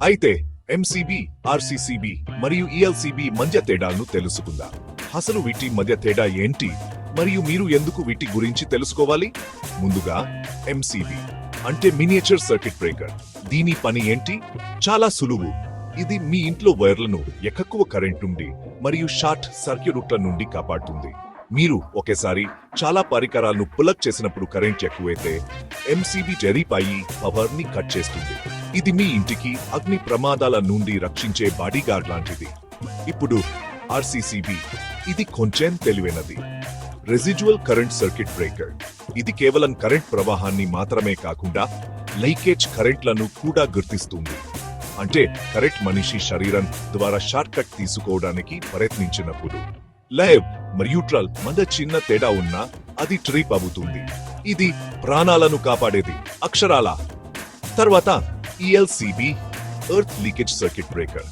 అయితే MCB, RCCB మరియు ELCB మధ్య తేడాలను తెలుసుకుందాం. అసలు వీటి మధ్య తేడా ఏంటి మరియు మీరు ఎందుకు వీటి గురించి తెలుసుకోవాలి? ముందుగా ఎంసీబీ అంటే మినియేచర్ సర్క్యూట్ బ్రేకర్. దీని పని ఏంటి? చాలా సులువు. ఇది మీ ఇంట్లో వైర్లను ఎక్కువ కరెంట్ నుండి మరియు షార్ట్ సర్క్యూట్ల నుండి కాపాడుతుంది. మీరు ఒకేసారి చాలా పరికరాలను ప్లగ్ చేసినప్పుడు కరెంట్ ఎక్కువైతే ఎంసీబీ జరిపాయి పవర్ ని కట్ చేస్తుంది. ఇది మీ ఇంటికి అగ్ని ప్రమాదాల నుండి రక్షించే బాడీగార్డ్ లాంటిది. ఇప్పుడు ఆర్సీసీబీ ఇది కొంచెం తెలివైనది. Residual current circuit breaker. ఇది కేవలం కరెంట్ ప్రవాహాన్ని మాత్రమే కాకుండా లీకేజ్ కరెంట్లను కూడా గుర్తిస్తుంది. అంటే కరెంట్ మనిషి శరీరం ద్వారా షార్ట్ కట్ తీసుకోవడానికి ప్రయత్నించినప్పుడు లైవ్ మరియు న్యూట్రల్ మధ్య చిన్న తేడా ఉన్నా అది ట్రిప్ అవుతుంది. ఇది ప్రాణాలను కాపాడేది అక్షరాల. తర్వాత ELCB earth leakage circuit breaker.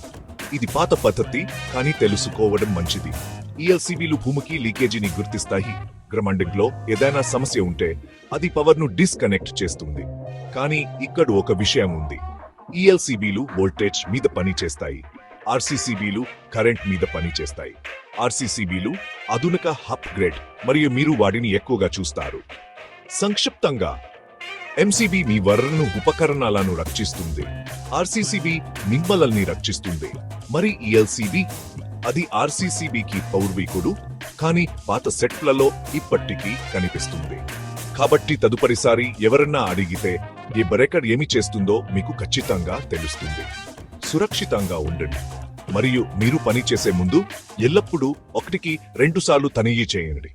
ఇది పాత పద్ధతి, కానీ తెలుసుకోవడం మంచిది. ఈఎల్సీబీలు భూమికి లీకేజీని గుర్తిస్తాయి. గ్రౌండింగ్లో ఏదైనా సమస్య ఉంటే అది పవర్ ను డిస్కనెక్ట్ చేస్తుంది. కానీ ఇక్కడ ఒక విషయం ఉంది. ఈఎల్సీబీలు వోల్టేజ్ మీద పని చేస్తాయి, ఆర్సీసీబీలు కరెంట్ మీద పని చేస్తాయి. ఆర్సీసీబీలు ఆధునిక అప్గ్రేడ్ మరియు మీరు వాటిని ఎక్కువగా చూస్తారు. సంక్షిప్తంగా ఎంసీబీ మీ వరను ఉపకరణాలను రక్షిస్తుంది, ఆర్సీసీబీ మిమ్మల్ని రక్షిస్తుంది. మరి ఈఎల్సీబీ అది ఆర్సీసీబీకి పౌర్వీకుడు, కానీ పాత సెట్లలో ఇప్పటికీ కనిపిస్తుంది. కాబట్టి తదుపరిసారి ఎవరన్నా అడిగితే ఈ బ్రేకర్ ఏమి చేస్తుందో మీకు ఖచ్చితంగా తెలుస్తుంది. సురక్షితంగా ఉండండి మరియు మీరు పని చేసే ముందు ఎల్లప్పుడూ 1కి 2 సార్లు తనిఖీ చేయండి.